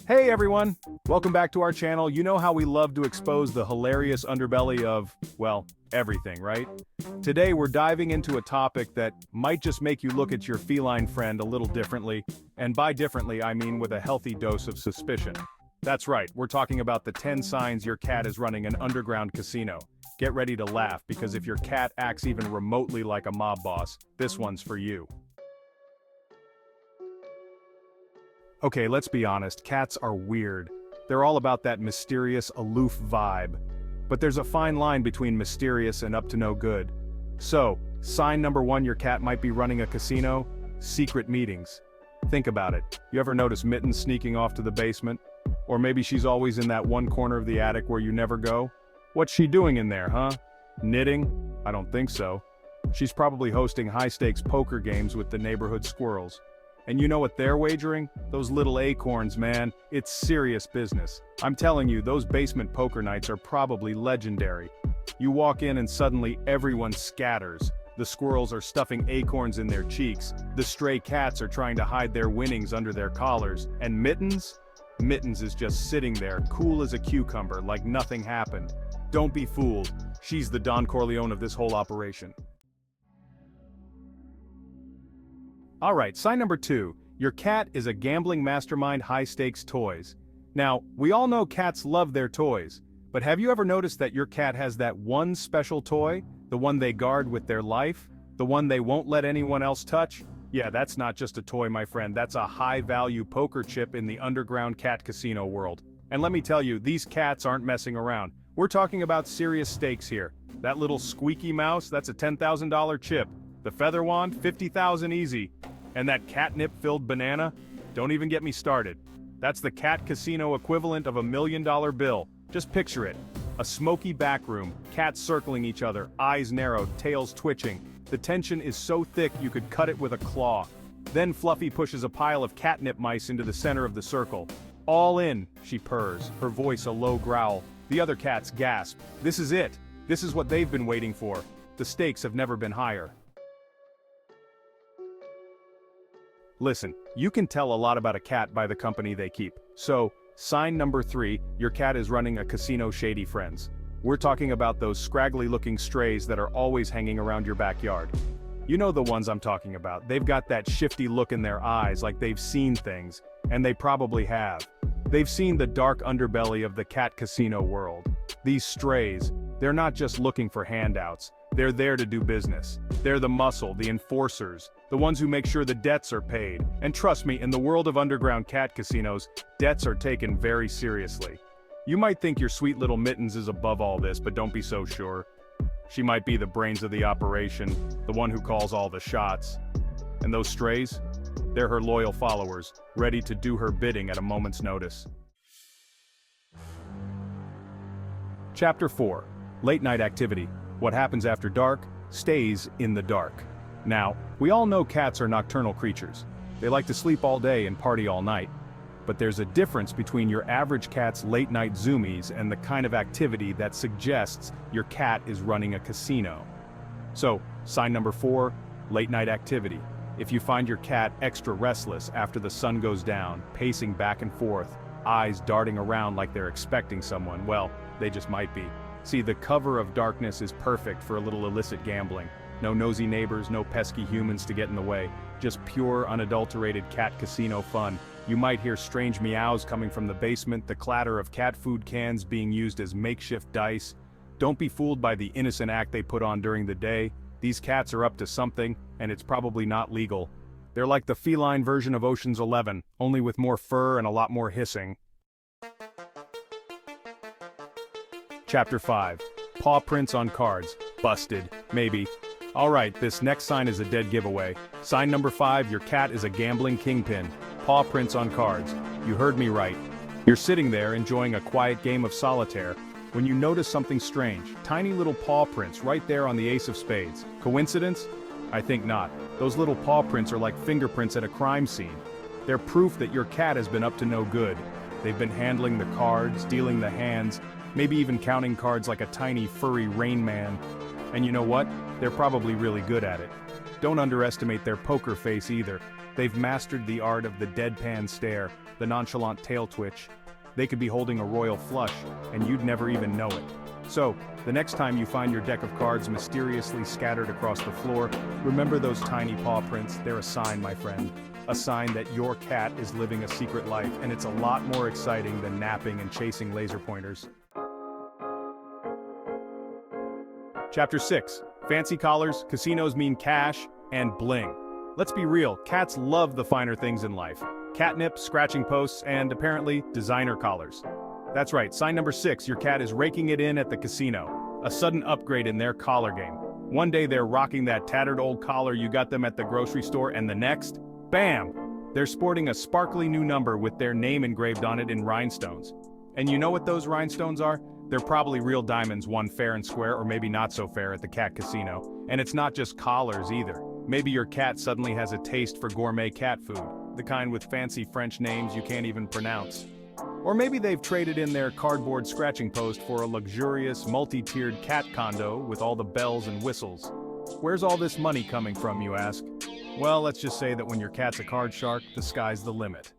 Hey everyone! Welcome back to our channel. You know how we love to expose the hilarious underbelly of, well, everything, right? Today we're diving into a topic that might just make you look at your feline friend a little differently, and by differently I mean with a healthy dose of suspicion. That's right, we're talking about the 10 signs your cat is running an underground casino. Get ready to laugh because if your cat acts even remotely like a mob boss, this one's for you. Okay, let's be honest, cats are weird. They're all about that mysterious, aloof vibe. But there's a fine line between mysterious and up to no good. So, sign number 1 your cat might be running a casino: secret meetings. Think about it. You ever notice Mittens sneaking off to the basement? Or maybe she's always in that one corner of the attic where you never go? What's she doing in there, huh? Knitting? I don't think so. She's probably hosting high-stakes poker games with the neighborhood squirrels. And you know what they're wagering? Those little acorns, man. It's serious business. I'm telling you, those basement poker nights are probably legendary. You walk in and suddenly everyone scatters. The squirrels are stuffing acorns in their cheeks. The stray cats are trying to hide their winnings under their collars. And Mittens? Mittens is just sitting there, cool as a cucumber, like nothing happened. Don't be fooled. She's the Don Corleone of this whole operation. Alright, sign number 2. Your cat is a gambling mastermind, high-stakes toys. Now, we all know cats love their toys, but have you ever noticed that your cat has that one special toy? The one they guard with their life? The one they won't let anyone else touch? Yeah, that's not just a toy, my friend, that's a high-value poker chip in the underground cat casino world. And let me tell you, these cats aren't messing around. We're talking about serious stakes here. That little squeaky mouse, that's a $10,000 chip. The feather wand, $50,000 easy. And that catnip-filled banana? Don't even get me started. That's the cat casino equivalent of $1 million bill. Just picture it. A smoky back room, cats circling each other, eyes narrowed, tails twitching. The tension is so thick you could cut it with a claw. Then Fluffy pushes a pile of catnip mice into the center of the circle. All in, she purrs, her voice a low growl. The other cats gasp. This is it. This is what they've been waiting for. The stakes have never been higher. Listen, you can tell a lot about a cat by the company they keep. So, sign number 3, your cat is running a casino, shady friends. We're talking about those scraggly-looking strays that are always hanging around your backyard. You know the ones I'm talking about. They've got that shifty look in their eyes like they've seen things, and they probably have. They've seen the dark underbelly of the cat casino world. These strays, they're not just looking for handouts. They're there to do business. They're the muscle, the enforcers, the ones who make sure the debts are paid. And trust me, in the world of underground cat casinos, debts are taken very seriously. You might think your sweet little Mittens is above all this, but don't be so sure. She might be the brains of the operation, the one who calls all the shots. And those strays? They're her loyal followers, ready to do her bidding at a moment's notice. Chapter 4. Late night activity. What happens after dark, stays in the dark. Now, we all know cats are nocturnal creatures. They like to sleep all day and party all night. But there's a difference between your average cat's late-night zoomies and the kind of activity that suggests your cat is running a casino. So, sign number 4, late-night activity. If you find your cat extra restless after the sun goes down, pacing back and forth, eyes darting around like they're expecting someone, well, they just might be. See, the cover of darkness is perfect for a little illicit gambling. No nosy neighbors, no pesky humans to get in the way. Just pure, unadulterated cat casino fun. You might hear strange meows coming from the basement, the clatter of cat food cans being used as makeshift dice. Don't be fooled by the innocent act they put on during the day. These cats are up to something, and it's probably not legal. They're like the feline version of Ocean's 11, only with more fur and a lot more hissing. Chapter 5. Paw prints on cards. Busted. Maybe. Alright, this next sign is a dead giveaway. Sign number 5, your cat is a gambling kingpin. Paw prints on cards. You heard me right. You're sitting there enjoying a quiet game of solitaire when you notice something strange. Tiny little paw prints right there on the ace of spades. Coincidence? I think not. Those little paw prints are like fingerprints at a crime scene. They're proof that your cat has been up to no good. They've been handling the cards, dealing the hands, maybe even counting cards like a tiny furry Rain Man. And you know what? They're probably really good at it. Don't underestimate their poker face either. They've mastered the art of the deadpan stare, the nonchalant tail twitch. They could be holding a royal flush, and you'd never even know it. So, the next time you find your deck of cards mysteriously scattered across the floor, remember those tiny paw prints. They're a sign, my friend. A sign that your cat is living a secret life, and it's a lot more exciting than napping and chasing laser pointers. Chapter 6. Fancy collars, casinos mean cash, and bling. Let's be real, cats love the finer things in life. Catnip, scratching posts, and, apparently, designer collars. That's right, sign number 6, your cat is raking it in at the casino. A sudden upgrade in their collar game. One day they're rocking that tattered old collar you got them at the grocery store, and the next, bam! They're sporting a sparkly new number with their name engraved on it in rhinestones. And you know what those rhinestones are? They're probably real diamonds won fair and square, or maybe not so fair, at the cat casino. And it's not just collars either. Maybe your cat suddenly has a taste for gourmet cat food, the kind with fancy French names you can't even pronounce. Or maybe they've traded in their cardboard scratching post for a luxurious, multi-tiered cat condo with all the bells and whistles. Where's all this money coming from, you ask? Well, let's just say that when your cat's a card shark, the sky's the limit.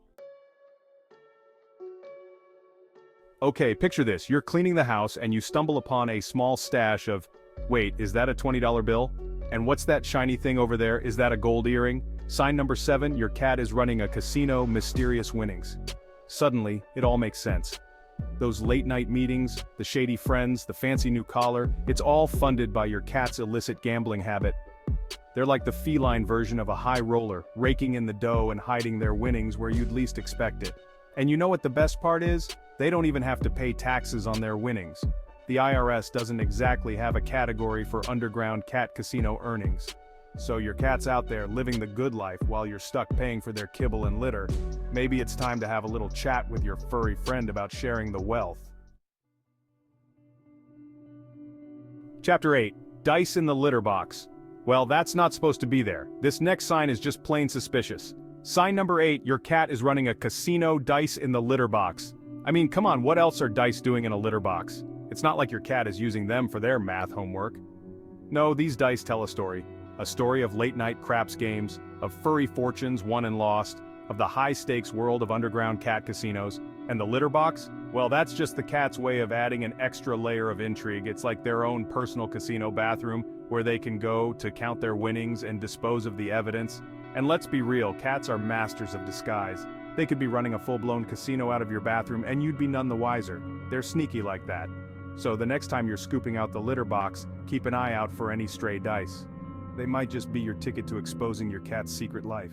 Okay, picture this. You're cleaning the house and you stumble upon a small stash of... Wait, is that a $20 bill? And what's that shiny thing over there? Is that a gold earring? Sign number 7, your cat is running a casino, mysterious winnings. Suddenly, it all makes sense. Those late-night meetings, the shady friends, the fancy new collar, it's all funded by your cat's illicit gambling habit. They're like the feline version of a high roller, raking in the dough and hiding their winnings where you'd least expect it. And you know what the best part is? They don't even have to pay taxes on their winnings. The IRS doesn't exactly have a category for underground cat casino earnings. So your cat's out there living the good life while you're stuck paying for their kibble and litter. Maybe it's time to have a little chat with your furry friend about sharing the wealth. Chapter 8. Dice in the litter box. Well, that's not supposed to be there. This next sign is just plain suspicious. Sign number 8, your cat is running a casino dice in the litter box. I mean, come on, what else are dice doing in a litter box? It's not like your cat is using them for their math homework. No, these dice tell a story. A story of late-night craps games, of furry fortunes won and lost, of the high-stakes world of underground cat casinos. And the litter box? Well, that's just the cat's way of adding an extra layer of intrigue. It's like their own personal casino bathroom where they can go to count their winnings and dispose of the evidence. And let's be real, cats are masters of disguise. They could be running a full-blown casino out of your bathroom and you'd be none the wiser. They're sneaky like that. So the next time you're scooping out the litter box, keep an eye out for any stray dice. They might just be your ticket to exposing your cat's secret life.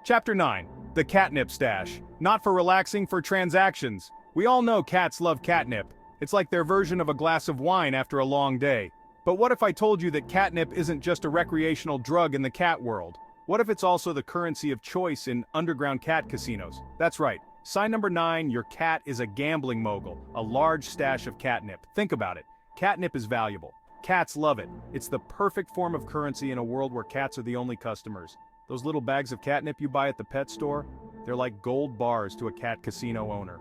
Chapter 9. The Catnip Stash. Not for relaxing, for transactions. We all know cats love catnip. It's like their version of a glass of wine after a long day. But what if I told you that catnip isn't just a recreational drug in the cat world? What if it's also the currency of choice in underground cat casinos? That's right. Sign number 9, your cat is a gambling mogul, a large stash of catnip. Think about it. Catnip is valuable. Cats love it. It's the perfect form of currency in a world where cats are the only customers. Those little bags of catnip you buy at the pet store, they're like gold bars to a cat casino owner.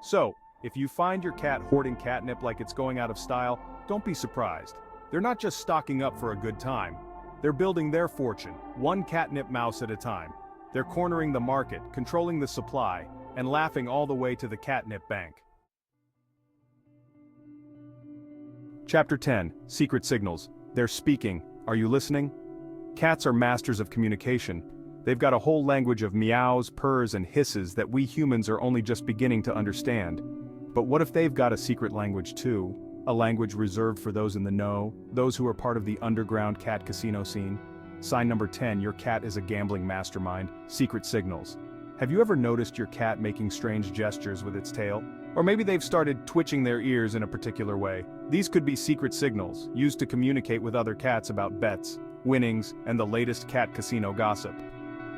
So, if you find your cat hoarding catnip like it's going out of style, don't be surprised. They're not just stocking up for a good time. They're building their fortune, one catnip mouse at a time. They're cornering the market, controlling the supply, and laughing all the way to the catnip bank. Chapter 10. Secret Signals. They're speaking. Are you listening? Cats are masters of communication. They've got a whole language of meows, purrs, and hisses that we humans are only just beginning to understand. But what if they've got a secret language too? A language reserved for those in the know, those who are part of the underground cat casino scene? Sign number 10, your cat is a gambling mastermind. Secret Signals. Have you ever noticed your cat making strange gestures with its tail? Or maybe they've started twitching their ears in a particular way. These could be secret signals, used to communicate with other cats about bets, winnings, and the latest cat casino gossip.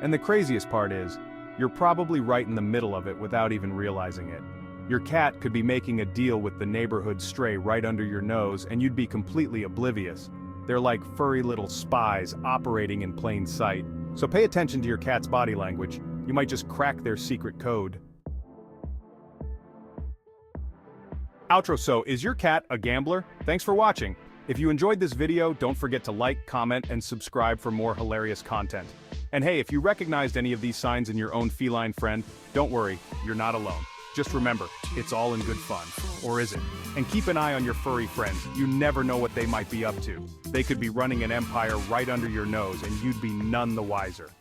And the craziest part is, you're probably right in the middle of it without even realizing it. Your cat could be making a deal with the neighborhood stray right under your nose and you'd be completely oblivious. They're like furry little spies operating in plain sight. So pay attention to your cat's body language. You might just crack their secret code. Outro. So, is your cat a gambler? Thanks for watching. If you enjoyed this video, don't forget to like, comment, and subscribe for more hilarious content. And hey, if you recognized any of these signs in your own feline friend, don't worry, you're not alone. Just remember, it's all in good fun. Or is it? And keep an eye on your furry friends. You never know what they might be up to. They could be running an empire right under your nose and you'd be none the wiser.